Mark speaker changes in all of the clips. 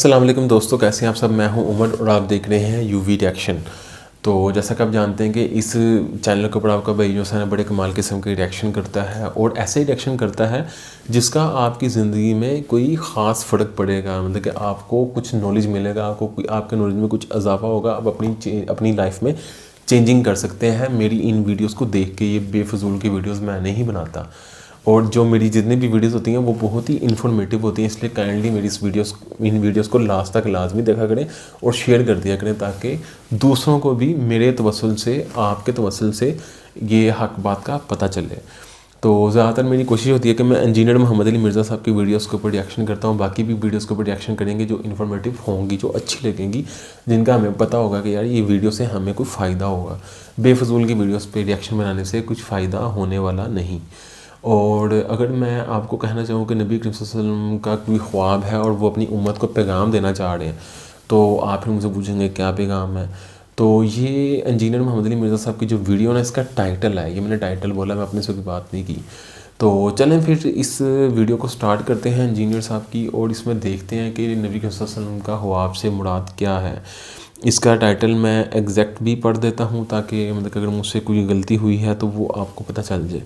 Speaker 1: السلام علیکم دوستو، کیسے ہیں آپ سب؟ میں ہوں عمر اور آپ دیکھ رہے ہیں یو وی ریئیکشن۔ تو جیسا کہ آپ جانتے ہیں کہ اس چینل کے اوپر آپ کا بھائی جو ہے بڑے کمال قسم کے ریئیکشن کرتا ہے، اور ایسے ہی ریئیکشن کرتا ہے جس کا آپ کی زندگی میں کوئی خاص فرق پڑے گا، مطلب کہ آپ کو کچھ نالج ملے گا، آپ کے نالج میں کچھ اضافہ ہوگا، آپ اپنی لائف میں چینجنگ کر سکتے ہیں میری ان ویڈیوز کو دیکھ کے۔ یہ بے فضول کی ویڈیوز میں نہیں بناتا، اور جو میری جتنی بھی ویڈیوز ہوتی ہیں وہ بہت ہی انفارمیٹیو ہوتی ہیں، اس لیے کائنڈلی میری ان ویڈیوز کو لاسٹ تک لازمی دیکھا کریں اور شیئر کر دیا کریں، تاکہ دوسروں کو بھی میرے توسل سے، آپ کے توسل سے یہ حق بات کا پتہ چلے۔ تو زیادہ تر میری کوشش ہوتی ہے کہ میں انجینئر محمد علی مرزا صاحب کی ویڈیوز کے اوپر ریئیکشن کرتا ہوں، باقی بھی ویڈیوز کے اوپر ریئیکشن کریں گے جو انفارمیٹیو ہوں گی، جو اچھی لگیں گی، جن کا ہمیں پتہ ہوگا کہ یار یہ ویڈیو سے ہمیں کوئی فائدہ ہوگا۔ بے فضول کی ویڈیوز پہ ریئیکشن بنانے سے کچھ فائدہ ہونے والا نہیں۔ اور اگر میں آپ کو کہنا چاہوں کہ نبی کریم صلی اللہ علیہ وسلم کا کوئی خواب ہے اور وہ اپنی امت کو پیغام دینا چاہ رہے ہیں، تو آپ پھر مجھ سے پوچھیں گے کیا پیغام ہے؟ تو یہ انجینئر محمد علی مرزا صاحب کی جو ویڈیو نا، اس کا ٹائٹل ہے، یہ میں نے ٹائٹل بولا، میں اپنے سے کوئی بات نہیں کی۔ تو چلیں پھر اس ویڈیو کو سٹارٹ کرتے ہیں انجینئر صاحب کی، اور اس میں دیکھتے ہیں کہ نبی کریم صلی اللہ علیہ وسلم کا خواب سے مراد کیا ہے۔ اس کا ٹائٹل میں ایگزیکٹ بھی پڑھ دیتا ہوں، تاکہ مطلب اگر مجھ سے کوئی غلطی ہوئی ہے تو وہ آپ کو پتہ چل جائے۔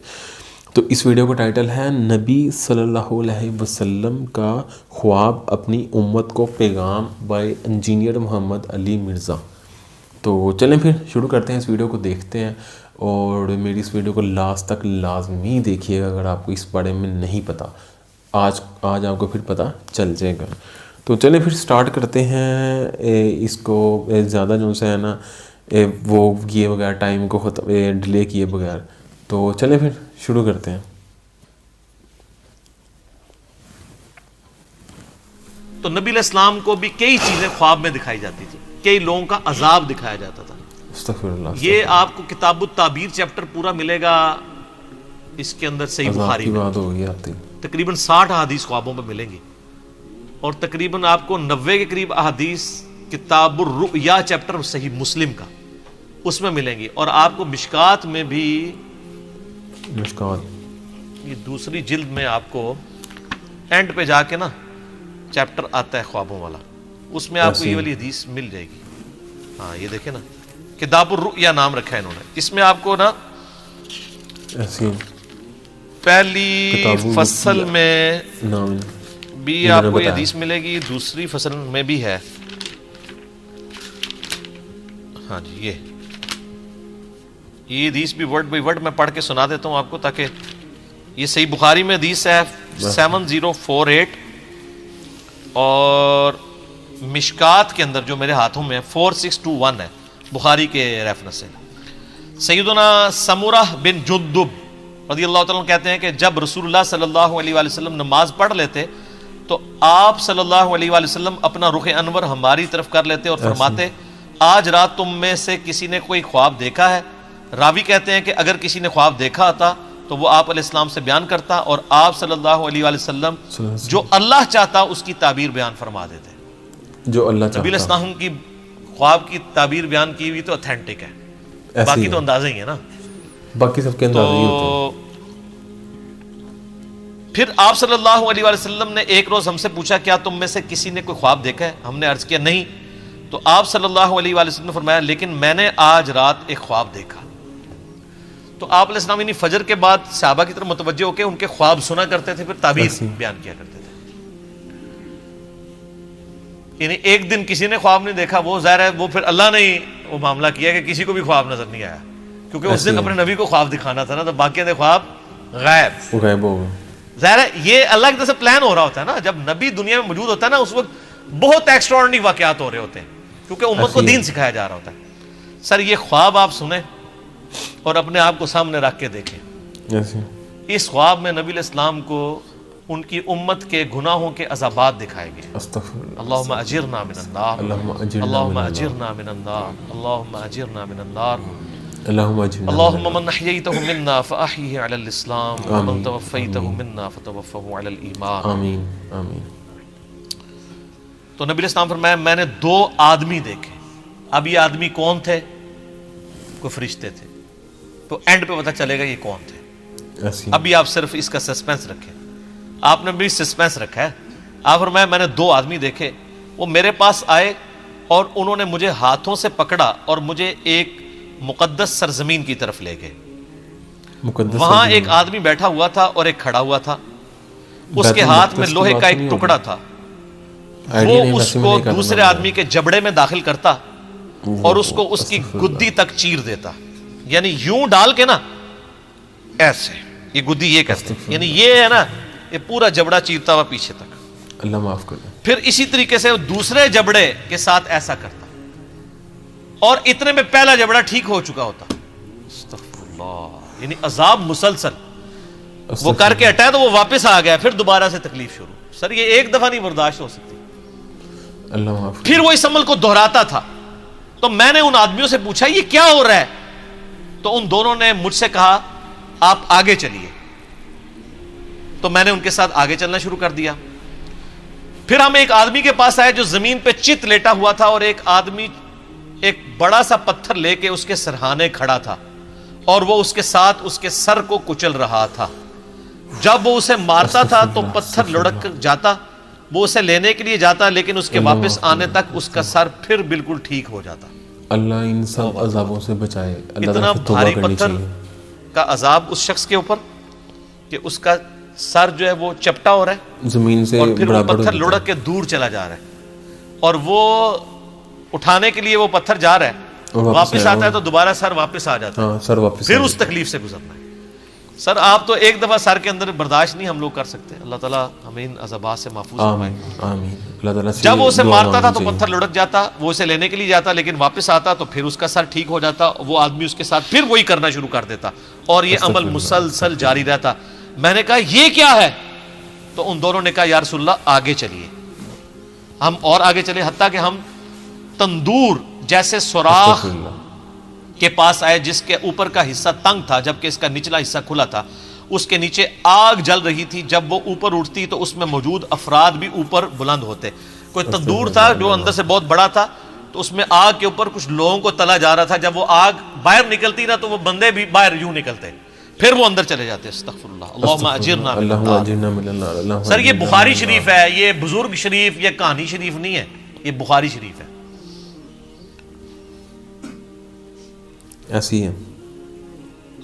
Speaker 1: تو اس ویڈیو کا ٹائٹل ہے نبی صلی اللہ علیہ وسلم کا خواب اپنی امت کو پیغام، بائی انجینئر محمد علی مرزا۔ تو چلیں پھر شروع کرتے ہیں، اس ویڈیو کو دیکھتے ہیں، اور میری اس ویڈیو کو لاسٹ تک لازمی دیکھیے گا اگر آپ کو اس بارے میں نہیں پتہ۔ آج آپ کو پھر پتہ چل جائے گا۔ تو چلیں پھر سٹارٹ کرتے ہیں اس کو، زیادہ جو سے ہے نا وہ کیے بغیر، ٹائم کو ڈیلے کیے بغیر۔ تو چلیں پھر شروع کرتے ہیں۔
Speaker 2: تو نبی علیہ السلام کو بھی کئی چیزیں خواب میں دکھائی جاتی تھی، کئی لوگوں کا عذاب دکھایا جاتا تھا۔
Speaker 1: استغفر اللہ۔
Speaker 2: یہ آپ کو کتاب التعبیر چیپٹر پورا ملے گا، اس کے اندر صحیح
Speaker 1: عذاب
Speaker 2: بخاری
Speaker 1: کی
Speaker 2: میں
Speaker 1: بات ہوگی آتی،
Speaker 2: تقریباً 60 احادیث خوابوں میں ملیں گی، اور تقریباً آپ کو 90 کے قریب احادیث کتاب الرؤیا چیپٹر صحیح مسلم کا اس میں ملیں گی، اور آپ کو مشکات میں بھی،
Speaker 1: مشکات
Speaker 2: یہ دوسری جلد میں آپ کو اینڈ پہ جا کے نا چیپٹر آتا ہے خوابوں والا، اس میں آپ کو یہ والی حدیث مل جائے گی۔ ہاں یہ دیکھیں نا، کتاب الرؤیا نام رکھا ہے انہوں نے، اس میں آپ کو نا
Speaker 1: ایسی
Speaker 2: پہلی فصل میں
Speaker 1: نام
Speaker 2: بھی آپ کو یہ حدیث ملے گی، دوسری فصل میں بھی ہے۔ ہاں جی، یہ حدیث بھی ورڈ بائی ورڈ میں پڑھ کے سنا دیتا ہوں آپ کو، تاکہ یہ صحیح بخاری میں حدیث ہے 7048، اور مشکات کے اندر جو میرے ہاتھوں میں 4621 ہے بخاری کے ریفرنس سے۔ سیدنا سمورہ بن جندب رضی اللہ تعالیٰ کہتے ہیں کہ جب رسول اللہ صلی اللہ علیہ وآلہ وسلم نماز پڑھ لیتے تو آپ صلی اللہ علیہ وآلہ وسلم اپنا رخ انور ہماری طرف کر لیتے اور فرماتے آج رات تم میں سے کسی نے کوئی خواب دیکھا ہے؟ راوی کہتے ہیں کہ اگر کسی نے خواب دیکھا ہوتا تو وہ آپ علیہ السلام سے بیان کرتا، اور آپ صلی اللہ علیہ وآلہ وسلم جو اللہ چاہتا اس کی تعبیر بیان فرما دیتے۔
Speaker 1: جو اللہ چاہتا،
Speaker 2: نبی علیہ السلام کی خواب کی تعبیر بیان کی ہوئی تو اتھینٹک ہے، باقی تو اندازے ہی ہے نا،
Speaker 1: باقی سب کے اندازے ہی ہوتے ہیں۔
Speaker 2: پھر آپ صلی اللہ علیہ وآلہ وسلم نے ایک روز ہم سے پوچھا کیا تم میں سے کسی نے کوئی خواب دیکھا ہے؟ ہم نے عرض کیا نہیں، تو آپ صلی اللہ علیہ وآلہ وسلم نے فرمایا لیکن میں نے آج رات ایک خواب دیکھا۔ تو آپ علیہ السلام فجر کے بعد صحابہ کی طرف متوجہ ہو کے ان کے خواب سنا کرتے تھے، پھر تعبیر بیان کیا کرتے تھے۔ یعنی ایک دن کسی نے خواب نہیں دیکھا، وہ ظاہر ہے وہ پھر اللہ نے وہ معاملہ کیا کہ کسی کو بھی خواب نظر نہیں آیا، کیونکہ اس دن اپنے نبی کو خواب دکھانا تھا نا، تو باقی دے خواب غائب
Speaker 1: ہو گئے۔
Speaker 2: ظاہر ہے یہ اللہ کی طرف سے پلان ہو رہا ہوتا ہے نا، جب نبی دنیا میں موجود ہوتا ہے نا اس وقت بہت ایکسٹراڈنری واقعات ہو رہے ہوتے ہیں، کیونکہ امت کو دین سکھایا جا رہا ہوتا ہے۔ سر یہ خواب آپ سنیں اور اپنے آپ کو سامنے رکھ کے دیکھیں، اس خواب میں نبی علیہ السلام کو ان کی امت کے گناہوں کے عذابات دکھائے گئے۔ اللہم اجرنا من النار، اللہم اجرنا من النار، اللہم اجرنا من النار، اللہم من احییتہ منا فاحیہ علی الاسلام ومن توفیتہ منا فتوفہ علی الایمان۔
Speaker 1: آمین آمین۔
Speaker 2: تو نبی علیہ السلام فرمایا میں نے 2 آدمی دیکھے۔ اب یہ آدمی کون تھے؟ کوئی فرشتے تھے، تو اینڈ پہ پتہ چلے گا یہ کون تھے۔ ابھی آپ صرف اس کا سسپینس رکھیں، آپ نے بھی سسپینس رکھا ہے۔ آپ فرمایا میں نے 2 آدمی دیکھے، وہ میرے پاس آئے اور انہوں نے مجھے ہاتھوں سے پکڑا اور مجھے ایک مقدس سرزمین کی طرف لے گئے. وہاں ایک آدمی بیٹھا ہوا تھا اور ایک کھڑا ہوا تھا. اس کے ہاتھ میں لوہے کا ایک ٹکڑا تھا. وہ اس کو دوسرے آدمی کے جبڑے میں داخل کرتا اور اس کو اس کی گدی تک چیر دیتا. یعنی یوں ڈال کے نا ایسے, یہ گدی یہ کرتے, یعنی یہ ہے نا, یہ پورا جبڑا چیرتا ہوا پیچھے تک.
Speaker 1: اللہ معاف کر دے.
Speaker 2: پھر اسی طریقے سے دوسرے جبڑے کے ساتھ ایسا کرتا اور اتنے میں پہلا جبڑا ٹھیک ہو چکا ہوتا. استغفر اللہ. یعنی عذاب مسلسل. وہ کر کے ہٹا تو وہ واپس آ گیا, پھر دوبارہ سے تکلیف شروع. سر یہ ایک دفعہ نہیں برداشت ہو سکتی.
Speaker 1: اللہ معاف.
Speaker 2: پھر وہ اس عمل کو دہراتا تھا. تو میں نے ان آدمیوں سے پوچھا یہ کیا ہو رہا ہے؟ تو ان دونوں نے مجھ سے کہا آپ آگے چلیے. تو میں نے ان کے ساتھ آگے چلنا شروع کر دیا. پھر ہم ایک آدمی کے پاس آئے جو زمین پہ چت لیٹا ہوا تھا اور ایک آدمی ایک بڑا سا پتھر لے کے اس کے سرہانے کھڑا تھا اور وہ اس کے ساتھ اس کے سر کو کچل رہا تھا. جب وہ اسے مارتا تھا تو پتھر لڑک کر جاتا, وہ اسے لینے کے لیے جاتا, لیکن اس کے واپس آنے تک اس کا سر پھر بالکل ٹھیک ہو جاتا.
Speaker 1: اللہ ان سب عذابوں سے بچائے.
Speaker 2: اتنا بھاری پتھر کا عذاب اس شخص کے اوپر کہ اس کا سر جو ہے وہ چپٹا ہو رہا ہے
Speaker 1: زمین سے,
Speaker 2: اور پھر وہ پتھر لڑک کے دور چلا جا رہا ہے, اور وہ اٹھانے کے لیے وہ پتھر جا رہا ہے, واپس آتا ہے تو دوبارہ سر واپس آ جاتا ہے,
Speaker 1: سر واپس,
Speaker 2: پھر اس تکلیف سے گزرنا ہے. سر آپ تو ایک دفعہ سر کے اندر برداشت نہیں ہم لوگ کر سکتے. اللہ تعالیٰ ہمیں ان عذابات سے محفوظ فرمائے.
Speaker 1: آمین. اللہ تعالیٰ
Speaker 2: جب وہ اسے مارتا تھا تو پتھر لڑک جاتا, وہ اسے لینے کے لیے جاتا, لیکن واپس آتا تو پھر اس کا سر ٹھیک ہو جاتا. وہ آدمی اس کے ساتھ پھر وہی کرنا شروع کر دیتا اور یہ عمل مسلسل جاری رہتا. میں نے کہا یہ کیا ہے؟ تو ان دونوں نے کہا یا رسول اللہ آگے چلیے. ہم اور آگے چلے حتیٰ کہ ہم تندور جیسے سوراخ کے پاس آئے جس کے اوپر کا حصہ تنگ تھا جبکہ اس کا نچلا حصہ کھلا تھا. اس کے نیچے آگ جل رہی تھی. جب وہ اوپر اٹھتی تو اس میں موجود افراد بھی اوپر بلند ہوتے. کوئی تندور تھا جو اندر سے بہت بڑا تھا, تو اس میں آگ کے اوپر کچھ لوگوں کو تلا جا رہا تھا. جب وہ آگ باہر نکلتی نا تو وہ بندے بھی باہر یوں نکلتے, پھر وہ اندر چلے جاتے. استغفر اللہ. اللہم اجرنا من النار. سر یہ بخاری شریف ہے, یہ بزرگ شریف, یہ کہانی شریف نہیں ہے, یہ بخاری شریف ہے.
Speaker 1: ایسی ہے.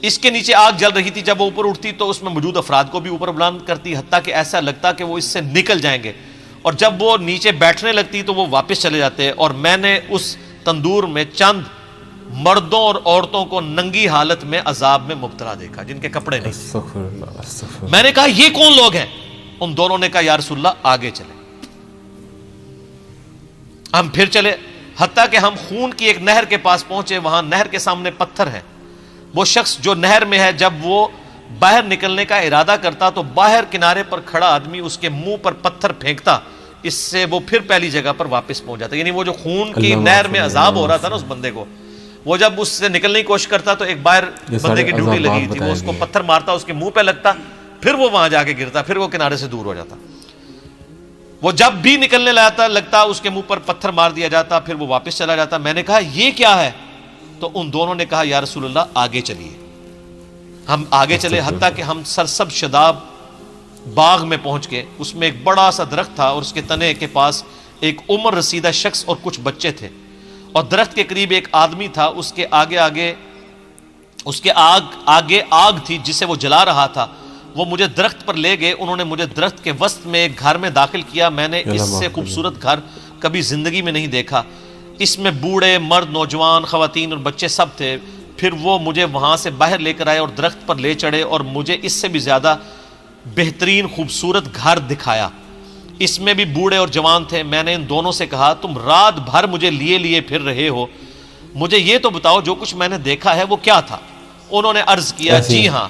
Speaker 2: اس کے نیچے آگ جل رہی تھی. جب وہ اوپر اٹھتی تو اس میں موجود افراد کو بھی اوپر بلند کرتی حتیٰ کہ ایسا لگتا کہ وہ اس سے نکل جائیں گے, اور جب وہ نیچے بیٹھنے لگتی تو وہ واپس چلے جاتے. اور میں نے اس تندور میں چند مردوں اور عورتوں کو ننگی حالت میں عذاب میں مبتلا دیکھا جن کے کپڑے نہیں. میں نے کہا یہ کون لوگ ہیں؟ ان دونوں نے کہا یا رسول اللہ آگے چلے. ہم پھر چلے حتیٰ کہ ہم خون کی ایک نہر کے پاس پہنچے. وہاں نہر کے سامنے پتھر ہے. وہ شخص جو نہر میں ہے جب وہ باہر نکلنے کا ارادہ کرتا تو باہر کنارے پر کھڑا آدمی اس کے منہ پر پتھر پھینکتا, اس سے وہ پھر پہلی جگہ پر واپس پہنچ جاتا. یعنی وہ جو خون کی نہر میں عذاب ہو رہا تھا نا اس بندے کو, وہ جب اس سے نکلنے کی کوشش کرتا تو ایک باہر بندے کی ڈیوٹی لگی تھی, وہ اس کو پتھر مارتا, اس کے منہ پہ لگتا, پھر وہ وہاں جا کے گرتا, پھر وہ کنارے سے دور ہو جاتا. وہ جب بھی نکلنے لگتا اس کے منہ پر پتھر مار دیا جاتا, پھر وہ واپس چلا جاتا. میں نے کہا یہ کیا ہے؟ تو ان دونوں نے کہا یا رسول اللہ آگے چلیے. ہم آگے چلے حتیٰ کہ ہم سرسب شداب باغ میں پہنچ گئے. اس میں ایک بڑا سا درخت تھا اور اس کے تنے کے پاس ایک عمر رسیدہ شخص اور کچھ بچے تھے, اور درخت کے قریب ایک آدمی تھا. اس کے آگے آگ تھی جسے وہ جلا رہا تھا. وہ مجھے درخت پر لے گئے. انہوں نے مجھے درخت کے وسط میں ایک گھر میں داخل کیا. میں نے اس سے خوبصورت گھر کبھی زندگی میں نہیں دیکھا. اس میں بوڑھے, مرد, نوجوان, خواتین اور بچے سب تھے. پھر وہ مجھے وہاں سے باہر لے کر آئے اور درخت پر لے چڑھے اور مجھے اس سے بھی زیادہ بہترین خوبصورت گھر دکھایا. اس میں بھی بوڑھے اور جوان تھے. میں نے ان دونوں سے کہا تم رات بھر مجھے لیے پھر رہے ہو, مجھے یہ تو بتاؤ جو کچھ میں نے دیکھا ہے وہ کیا تھا؟ انہوں نے عرض کیا جی ہاں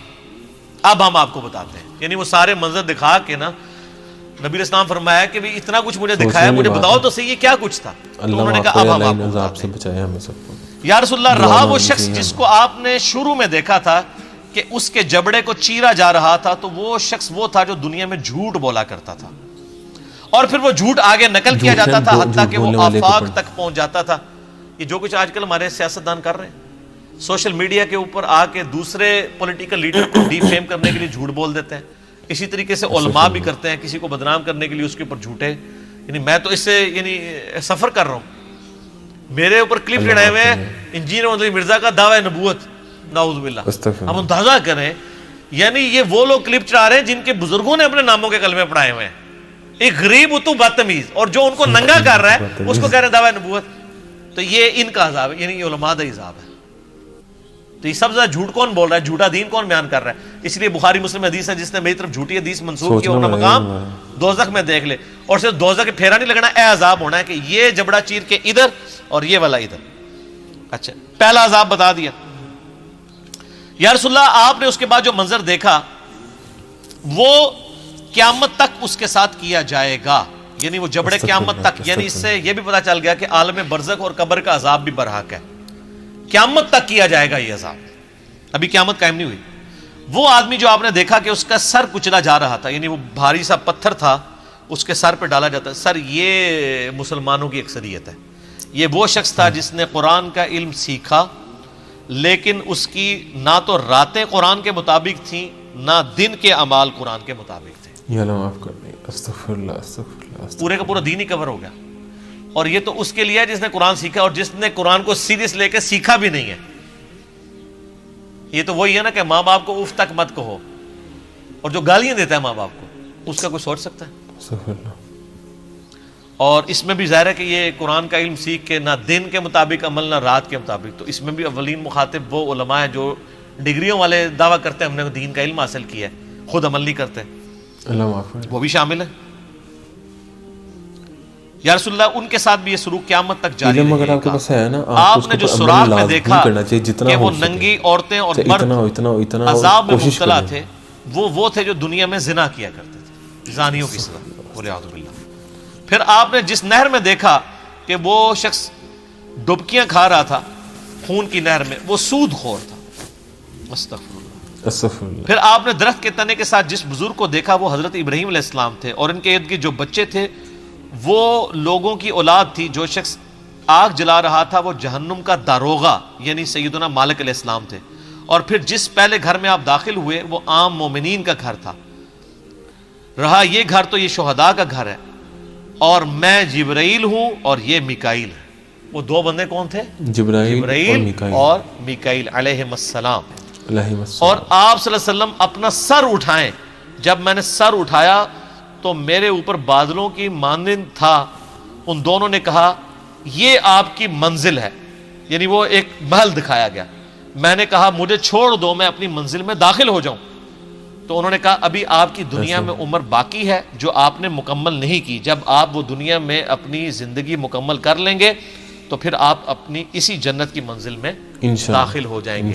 Speaker 2: اب ہم آپ کو بتاتے ہیں. یعنی وہ سارے منظر دکھا کے نا نبی علیہ السلام فرمایا کہ بھی اتنا کچھ مجھے دکھایا, مجھے بتاؤ تو صحیح یہ کیا کچھ تھا. تو انہوں نے کہا اب ہم آپ کو بتاتے ہیں. یا رسول اللہ رہا وہ شخص جس کو آپ نے شروع میں دیکھا تھا کہ اس کے جبڑے کو چیرا جا رہا تھا, تو وہ شخص وہ تھا جو دنیا میں جھوٹ بولا کرتا تھا, اور پھر وہ جھوٹ آگے نقل کیا جاتا تھا حتیٰ کہ وہ آفاق تک پہنچ جاتا تھا. یہ جو کچھ آج کل ہمارے سیاستدان کر رہے ہیں, سوشل میڈیا کے اوپر آ کے دوسرے پولیٹیکل لیڈر کو ڈی فیم کرنے کے لیے جھوٹ بول دیتے ہیں. اسی طریقے سے علماء بھی کرتے ہیں, کسی کو بدنام کرنے کے لیے اس کے اوپر جھوٹے یعنی میں تو اس سے یعنی سفر کر رہا ہوں، میرے اوپر کلپ چڑھائے ہوئے ہیں انجینئر محمد مرزا کا دعوی نبوت، نعوذ باللہ. ہم اندازہ کریں یعنی یہ وہ لوگ کلپ چڑھا رہے ہیں جن کے بزرگوں نے اپنے ناموں کے کلمے پڑھائے ہوئے ہیں. ایک غریب اتو بدتمیز، اور جو ان کو ننگا کر رہا ہے اس کو کہہ رہے ہیں دعوی نبوت. تو یہ ان کا عذاب ہے، یعنی یہ علماء کا عذاب ہے. تو یہ سب سے زیادہ جھوٹ کون بول رہا ہے، جھوٹا دین کون بیان کر رہا ہے؟ اس لیے بخاری مسلم حدیث ہے جس نے میری طرف جھوٹی حدیث منسوخ کی اپنا مقام دوزخ میں دیکھ لے. اور صرف دوزخ کے پھیرا نہیں لگنا، اے عذاب ہونا ہے کہ یہ جبڑا چیر کے ادھر اور یہ والا ادھر. اچھا پہلا عذاب بتا دیا. یا رسول اللہ آپ نے اس کے بعد جو منظر دیکھا وہ قیامت تک اس کے ساتھ کیا جائے گا، یعنی وہ جبڑے قیامت تک. یعنی اس سے یہ بھی پتا چل گیا کہ عالم برزخ اور قبر کا عذاب بھی برحق ہے، قیامت تک کیا جائے گا یہ عذاب. ابھی قیامت قائم نہیں ہوئی. وہ آدمی جو آپ نے دیکھا کہ اس کا سر کچلا جا رہا تھا، یعنی وہ بھاری سا پتھر تھا اس کے سر پہ ڈالا جاتا ہے. سر یہ مسلمانوں کی اکثریت ہے. یہ وہ شخص تھا جس نے قرآن کا علم سیکھا، لیکن اس کی نہ تو راتیں قرآن کے مطابق تھیں نہ دن کے اعمال قرآن کے مطابق تھے.
Speaker 1: یا اللہ معاف کر دیں، استغفر اللہ استغفر اللہ.
Speaker 2: پورے کا پورا دین ہی کور ہو گیا. اور یہ تو اس کے لیے ہے جس نے قرآن سیکھا اور جس نے قرآن کو سیریس لے کے سیکھا بھی نہیں ہے. یہ تو وہی ہے نا کہ ماں باپ کو اف تک مت کہو، اور جو گالیاں دیتا ہے ماں باپ کو اس کا کوئی سوچ سکتا ہے؟
Speaker 1: استغفر اللہ.
Speaker 2: اور اس میں بھی ظاہر ہے کہ یہ قرآن کا علم سیکھ کے نہ دن کے مطابق عمل نہ رات کے مطابق. تو اس میں بھی اولین مخاطب وہ علماء ہیں جو ڈگریوں والے دعویٰ کرتے ہیں ہم نے دین کا علم حاصل کیا ہے، خود عمل نہیں کرتے.
Speaker 1: اللہ معاف کرے.
Speaker 2: وہ بھی شامل ہے. یا رسول اللہ ان کے ساتھ بھی یہ سلوک قیامت تک جاری رہے گا. آپ نے جو سراغ میں دیکھا کہ وہ ننگی عورتیں اور مرد عذاب میں مبتلا تھے، وہ تھے جو دنیا میں زنا کیا کرتے تھے، زانیوں کی سزا، والعیاذ باللہ. پھر آپ نے جس نہر میں دیکھا کہ وہ شخص ڈبکیاں کھا رہا تھا خون کی نہر میں، وہ سود خور تھا. استغفر اللہ. پھر آپ نے درخت کے تنے کے ساتھ جس بزرگ کو دیکھا وہ حضرت ابراہیم علیہ السلام تھے، اور ان کے ارد گرد جو بچے تھے وہ لوگوں کی اولاد تھی. جو شخص آگ جلا رہا تھا وہ جہنم کا داروغہ یعنی سیدنا مالک علیہ السلام تھے. اور پھر جس پہلے گھر میں آپ داخل ہوئے وہ عام مومنین کا گھر تھا. رہا یہ گھر تو یہ شہداء کا گھر ہے، اور میں جبرائیل ہوں اور یہ میکائیل ہے. وہ دو بندے کون تھے؟ جبرائیل اور میکائیل علیہ السلام. اور آپ صلی اللہ علیہ وسلم اپنا سر اٹھائیں. جب میں نے سر اٹھایا تو میرے اوپر بادلوں کی مانند تھا. ان دونوں نے کہا یہ آپ کی منزل ہے، یعنی وہ ایک محل دکھایا گیا. میں نے کہا مجھے چھوڑ دو میں اپنی منزل میں داخل ہو جاؤں. تو انہوں نے کہا ابھی آپ کی دنیا میں عمر باقی ہے جو آپ نے مکمل نہیں کی. جب آپ وہ دنیا میں اپنی زندگی مکمل کر لیں گے تو پھر آپ اپنی اسی جنت کی منزل میں داخل ہو جائیں گے.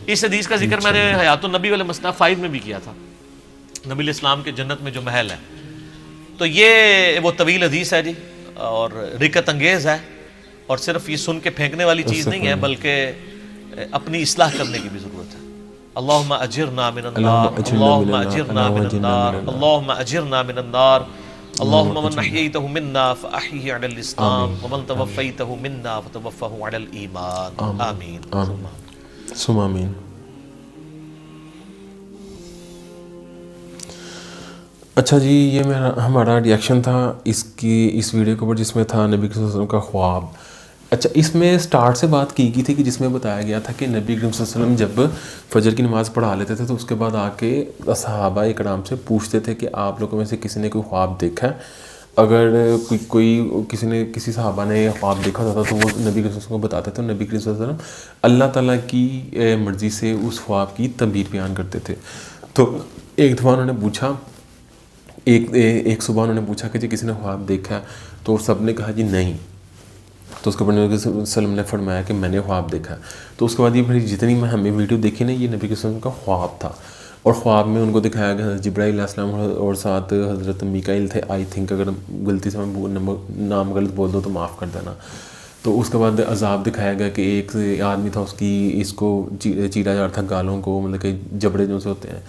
Speaker 2: اس حدیث کا ذکر میں نے حیات النبی والے مصنف 5 میں بھی کیا تھا، نبی علیہ السلام کے جنت میں جو محل ہے. تو یہ وہ طویل حدیث ہے جی، اور رکت انگیز ہے، اور صرف یہ سن کے پھینکنے والی چیز نہیں ہے بلکہ اپنی اصلاح کرنے کی بھی ضرورت ہے. اللہم اجرنا من النار، اللہم اجرنا من النار، اللہم اجرنا من النار. اللہم من احییتہ منا فاحیہ علی الاسلام ومن توفیتہ منا فتوفہ علی الایمان. آمین
Speaker 1: ثم آمین. اچھا جی، یہ ہمارا ریئیکشن تھا اس ویڈیو کے اوپر جس میں تھا نبی صلی اللہ علیہ وسلم کا خواب. اچھا، اس میں سٹارٹ سے بات کی گئی تھی کہ جس میں بتایا گیا تھا کہ نبی کریم صلی اللہ علیہ وسلم جب فجر کی نماز پڑھا لیتے تھے تو اس کے بعد آ کے صحابہ اکرام سے پوچھتے تھے کہ آپ لوگوں میں سے کسی نے کوئی خواب دیکھا ہے. اگر کسی صحابہ نے خواب دیکھا ہوتا تو وہ نبی کریم صلی اللہ علیہ وسلم کو بتاتے تھے. نبی کریم صلی اللہ علیہ وسلم اللہ تعالیٰ کی مرضی سے اس خواب کی تعبیر بیان کرتے تھے. تو ایک دفعہ انہوں نے پوچھا، ایک صبح انہوں نے پوچھا کہ جی کسی نے خواب دیکھا ہے؟ تو سب نے کہا جی نہیں. تو اس کے بعد نبی صلی اللہ علیہ وسلم نے فرمایا کہ میں نے خواب دیکھا. تو اس کے بعد یہ پھر جتنی میں ہمیں ویڈیو دیکھی نا، یہ نبی صلی اللہ علیہ وسلم کا خواب تھا. اور خواب میں ان کو دکھایا گیا حضرت جبرائیل علیہ السلام اور ساتھ حضرت میکائیل تھے. آئی تھنک اگر غلطی سے میں نام غلط بول دو تو معاف کر دینا. تو اس کے بعد عذاب دکھایا گیا کہ ایک آدمی تھا اس کو چیرا جا رہا تھا گالوں کو، مطلب کہ جبڑے جو سے ہوتے ہیں.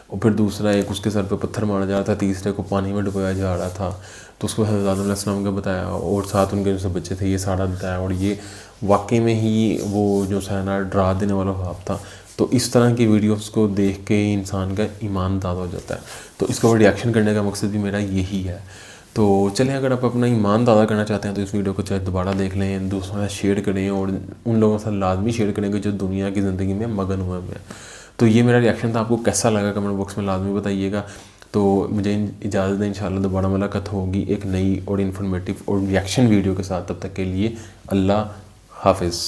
Speaker 1: اور پھر دوسرا ایک اس کے سر پہ پتھر مارا جا رہا تھا. تیسرے کو پانی میں ڈبویا جا رہا تھا. تو اس کو حضرت آدم علیہ السلام کا بتایا اور ساتھ ان کے جو بچے تھے، یہ سارا بتایا. اور یہ واقعی میں ہی وہ جو سینا ڈرا دینے والا خواب تھا. تو اس طرح کی ویڈیوز کو دیکھ کے انسان کا ایمان تازہ ہو جاتا ہے. تو اس کا ریئیکشن کرنے کا مقصد بھی میرا یہی ہے. تو چلیں اگر آپ اپنا ایمان تازہ کرنا چاہتے ہیں تو اس ویڈیو کو چاہے دوبارہ دیکھ لیں, دوستوں کے ساتھ شیئر کریں اور ان لوگوں کے ساتھ لازمی شیئر کریں گے جو دنیا کی زندگی میں مگن ہوئے ہیں. تو یہ میرا ریئیکشن تھا, آپ کو کیسا لگا کمنٹ باکس میں لازمی بتائیے گا. تو مجھے اجازت دیں, انشاءاللہ دوبارہ ملاقات ہوگی ایک نئی اور انفارمیٹیو اور ریئیکشن ویڈیو کے ساتھ. تب تک کے لیے اللہ حافظ.